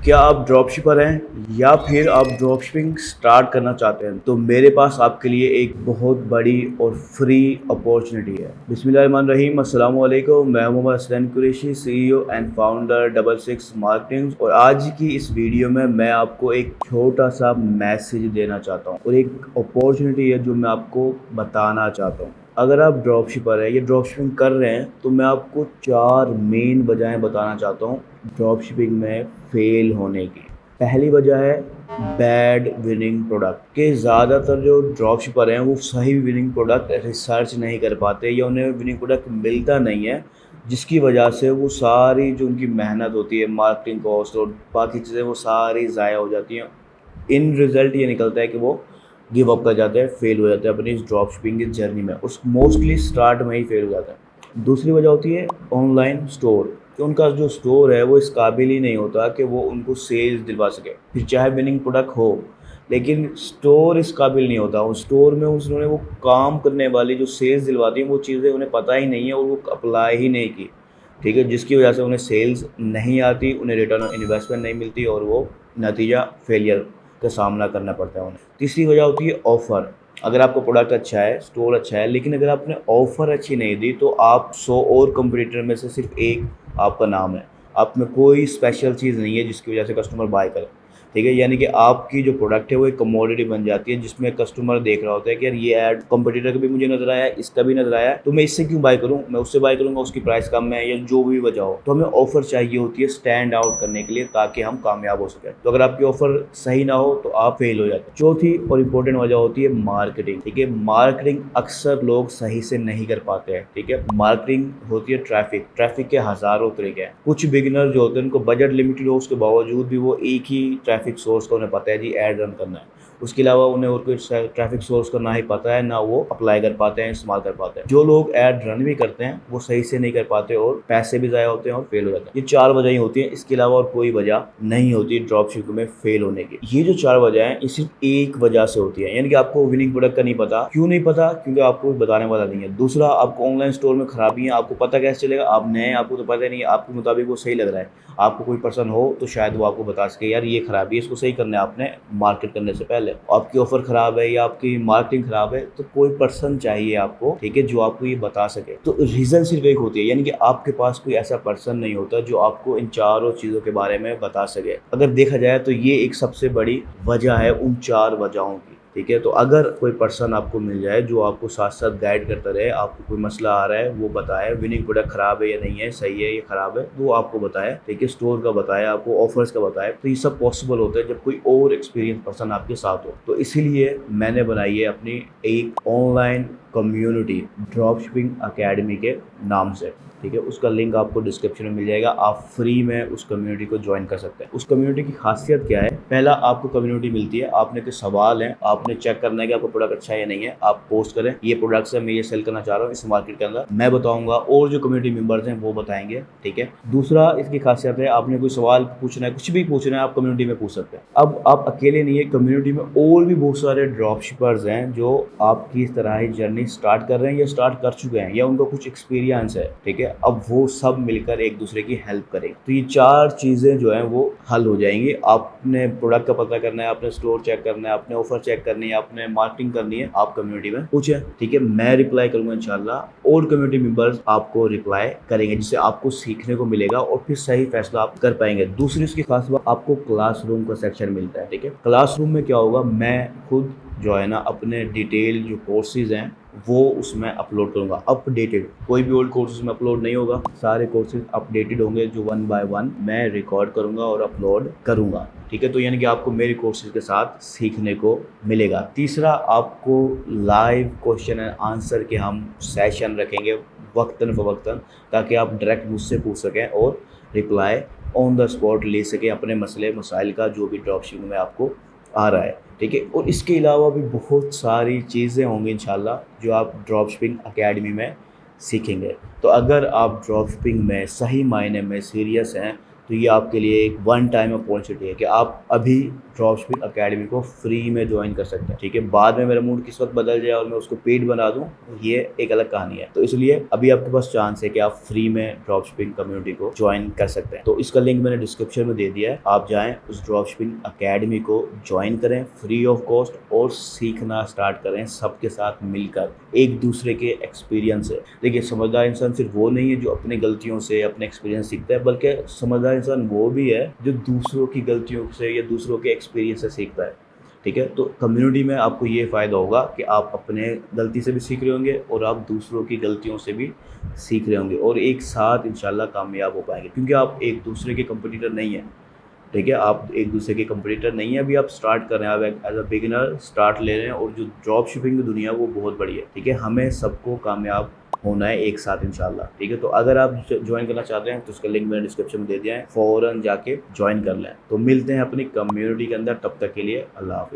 क्या आप ड्रॉपशिपर हैं या फिर आप ड्रॉपशिपिंग स्टार्ट करना चाहते हैं तो मेरे पास आपके लिए एक बहुत बड़ी और फ्री अपॉर्चुनिटी है। बिस्मिल्लाहिर्रहमानिर्रहीम, अस्सलाम वालेकुम। मैं Mohammad Hasan Qureshi, CEO and founder double six marketing. और आज की इस वीडियो में मैं आपको एक छोटा सा मैसेज देना चाहता हूँ और एक अपॉर्चुनिटी है जो मैं आपको बताना चाहता हूँ। अगर आप ड्रॉपशिपर है या ड्रॉपशिपिंग कर रहे हैं तो मैं आपको 4 मेन वजहें बताना चाहता हूँ ड्रॉपशिपिंग में फेल होने की। पहली वजह है बैड विनिंग प्रोडक्ट के। ज़्यादातर जो ड्रॉपशिपर हैं वो सही विनिंग प्रोडक्ट रिसर्च नहीं कर पाते या उन्हें विनिंग प्रोडक्ट मिलता नहीं है, जिसकी वजह से वो सारी जो उनकी मेहनत होती है, मार्केटिंग कॉस्ट और बाकी चीज़ें, वो सारी ज़ाया हो जाती हैं। इन रिज़ल्ट ये निकलता है कि वो गिव अप कर जाते हैं, फेल हो जाते हैं अपनी इस ड्रॉप शिपिंग की जर्नी में। उस मोस्टली स्टार्ट में ही फेल हो जाता है। दूसरी वजह होती है ऑनलाइन स्टोर, कि उनका जो स्टोर है वो इस काबिल ही नहीं होता कि वो उनको सेल्स दिलवा सके। फिर चाहे विनिंग प्रोडक्ट हो, लेकिन स्टोर इस काबिल नहीं होता। उस स्टोर में उन्होंने वो काम करने वाली जो सेल्स दिलवाती हैं वो चीज़ें उन्हें पता ही नहीं है और वो अप्लाई ही नहीं की, ठीक है, जिसकी वजह से उन्हें सेल्स नहीं आती, उन्हें रिटर्न ऑन इन्वेस्टमेंट नहीं मिलती और वो नतीजा फेलियर का सामना करना पड़ता है उन्हें। तीसरी वजह होती है ऑफ़र। अगर आपका प्रोडक्ट अच्छा है, स्टोर अच्छा है, लेकिन अगर आपने ऑफ़र अच्छी नहीं दी तो आप 100 और कंपटीटर में से सिर्फ एक आपका नाम है। आप में कोई स्पेशल चीज़ नहीं है जिसकी वजह से कस्टमर बाय करे, ठीक है। यानी कि आपकी जो प्रोडक्ट है वो एक कमोडिटी बन जाती है, जिसमें कस्टमर देख रहा होता है कि यार ये ऐड कंपटीटर का भी मुझे नजर आया है, इसका भी नजर आया है, तो मैं इससे क्यों बाय करूं, मैं उससे बाय करूंगा, उसकी प्राइस कम है या जो भी वजह हो। तो हमें ऑफर चाहिए होती है स्टैंड आउट करने के लिए, ताकि हम कामयाब हो सके। तो अगर आपकी ऑफर सही ना हो तो आप फेल हो जाते हैं। चौथी और इंपॉर्टेंट वजह होती है मार्केटिंग, ठीक है। मार्केटिंग अक्सर लोग सही से नहीं कर पाते हैं, ठीक है। मार्केटिंग होती है ट्रैफिक के हजारों तरीके हैं। कुछ बिगिनर जो होते हैं उनको बजट लिमिटेड हो, उसके बावजूद भी वो एक ही ट्रैफिक सोर्स का उन्हें पता है जी ऐड रन करना है। उसके अलावा उन्हें और कोई ट्रैफिक सोर्स का ना ही पता है, ना वो अप्लाई कर पाते हैं, इस्तेमाल कर पाते हैं। जो लोग ऐड रन भी करते हैं वो सही से नहीं कर पाते और पैसे भी ज़ाया होते हैं और फेल हो जाते हैं। ये 4 वजह होती हैं, इसके अलावा और कोई वजह नहीं होती ड्रॉप शिपिंग में फेल होने की। ये जो 4 वजह हैं, ये सिर्फ एक वजह से होती है, यानी कि आपको विनिंग प्रोडक्ट का नहीं पता। क्यों नहीं पता? क्योंकि आपको बताने वाला नहीं है। दूसरा, आपको ऑनलाइन स्टोर में खराबी है, आपको पता कैसे चलेगा? आप नए हैं, आपको तो पता नहीं है, आपके मुताबिक वो सही लग रहा है। आपको कोई पर्सन हो तो शायद वो आपको बता सके यार ये खराबी है, इसको सही करना है आपने मार्केट करने से पहले। आपकी ऑफर खराब है या आपकी मार्केटिंग खराब है, तो कोई पर्सन चाहिए आपको, ठीक है, जो आपको ये बता सके। तो रीजन सिर्फ एक होती है, यानी कि आपके पास कोई ऐसा पर्सन नहीं होता जो आपको इन चारों चीजों के बारे में बता सके। अगर देखा जाए तो ये एक सबसे बड़ी वजह है उन 4 वजहों की, ठीक है। तो अगर कोई पर्सन आपको मिल जाए जो आपको साथ साथ गाइड करता रहे, आपको कोई मसला आ रहा है वो बताए, विनिंग प्रोडक्ट खराब है या नहीं है, सही है या खराब है, वो आपको बताए, ठीक है, स्टोर का बताए, आपको ऑफर्स का बताए, तो ये सब पॉसिबल होता है जब कोई और एक्सपीरियंस पर्सन आपके साथ हो। तो इसीलिए मैंने बनाई है अपनी एक online community drop shipping academy के नाम से, ठीक है। उसका लिंक आपको डिस्क्रिप्शन में मिल जाएगा। आप फ्री में उस कम्युनिटी को ज्वाइन कर सकते हैं। उस कम्युनिटी की खासियत क्या है? पहला, आपको कम्युनिटी मिलती है, आपने कुछ सवाल हैं, आपने चेक करना है कि आपका प्रोडक्ट अच्छा है या नहीं है, आप पोस्ट करें ये प्रोडक्ट्स है, मैं ये सेल करना चाह रहा हूँ इस मार्केट के अंदर, मैं बताऊंगा और जो कम्युनिटी मेंबर्स हैं वो बताएंगे, ठीक है। दूसरा, इसकी खासियत है आपने कोई सवाल पूछना है, कुछ भी पूछना है, आप कम्युनिटी में पूछ सकते हैं। अब आप अकेले नहीं है, कम्युनिटी में और भी बहुत सारे ड्रॉप शिपर्स हैं जो आपकी इस तरह ही जर्नी स्टार्ट कर रहे हैं या स्टार्ट कर चुके हैं या उनका कुछ एक्सपीरियंस है, ठीक है। अब वो सब मिलकर एक दूसरे की हेल्प करेंगे, तो ये 4 चीज़ें जो हैं वो हल हो जाएंगी। आपने प्रोडक्ट का पता करना है, आपने स्टोर चेक करना है, आपने ऑफर चेक करनी है, आपने मार्केटिंग करनी है, आप कम्युनिटी में पूछें, ठीक है। मैं रिप्लाई करूंगा इंशाल्लाह और कम्युनिटी मेंबर्स आपको रिप्लाई करेंगे, जिससे आपको सीखने को मिलेगा और फिर सही फैसला आप कर पाएंगे। दूसरी इसकी खास बात, आपको क्लासरूम का सेक्शन मिलता है, ठीक है। क्लासरूम में क्या होगा, मैं खुद जो है ना अपने डिटेल जो कोर्सेज हैं वो उसमें अपलोड करूंगा, अपडेटेड। कोई भी ओल्ड कोर्सेज में अपलोड नहीं होगा, सारे कोर्सेज अपडेटेड होंगे, जो 1 बाय 1 मैं रिकॉर्ड करूंगा और अपलोड करूंगा, ठीक है। तो यानी कि आपको मेरे कोर्सेज के साथ सीखने को मिलेगा। तीसरा, आपको लाइव क्वेश्चन एंड आंसर के हम सेशन रखेंगे वक्तन फवक्तन, ताकि आप डायरेक्ट मुझसे पूछ सकें और रिप्लाई ऑन द स्पॉट ले सकें अपने मसले मसाइल का, जो भी ड्रॉप शिपिंग में आपको आ रहा है, ठीक है। और इसके अलावा भी बहुत सारी चीज़ें होंगी इंशाल्लाह जो आप ड्रॉप शिपिंग अकेडमी में सीखेंगे। तो अगर आप ड्रॉप शिपिंग में सही मायने में सीरियस हैं तो ये आपके लिए एक वन टाइम अपॉर्चुनिटी है कि आप अभी ड्रॉपशिपिंग अकेडमी को फ्री में ज्वाइन कर सकते हैं। ठीक है, बाद में मेरा मूड किस वक्त बदल जाए और मैं उसको पेड बना दूं, ये एक अलग कहानी है। तो इसलिए अभी आपके पास चांस है कि आप फ्री में ड्रॉपशिपिंग कम्युनिटी को ज्वाइन कर सकते हैं। तो इसका लिंक मैंने डिस्क्रिप्शन में दे दिया है, आप जाएं उस ड्रॉपशिपिंग अकेडमी को ज्वाइन करें फ्री ऑफ कॉस्ट और सीखना स्टार्ट करें सबके साथ मिलकर, एक दूसरे के एक्सपीरियंस से। देखिए, समझदार इंसान सिर्फ वो नहीं है जो अपनी गलतियों से अपने एक्सपीरियंस सीखता है, बल्कि समझदार इंसान वो भी है जो दूसरों की गलतियों से या दूसरों के एक्सपीरियंस से सीखता है। ठीक है, तो कम्युनिटी में आपको ये फ़ायदा होगा कि आप अपने गलती से भी सीख रहे होंगे और आप दूसरों की गलतियों से भी सीख रहे होंगे और एक साथ इंशाल्लाह कामयाब हो पाएंगे, क्योंकि आप एक दूसरे के कंपटीटर नहीं हैं। ठीक है, आप एक दूसरे के कंपटीटर नहीं है, अभी आप स्टार्ट कर रहे हैं, आप एज अ बिगिनर स्टार्ट ले रहे हैं और जो ड्रॉप शिपिंग की दुनिया है वो बहुत बड़ी है। ठीक है, हमें सबको कामयाब होना है एक साथ इंशाल्लाह। ठीक है, तो अगर आप ज्वाइन करना चाहते हैं तो उसका लिंक मैंने डिस्क्रिप्शन में दे दिया है, फ़ौरन जाके ज्वाइन कर लें। तो मिलते हैं अपनी कम्युनिटी के अंदर, तब तक के लिए अल्लाह हाफिज़।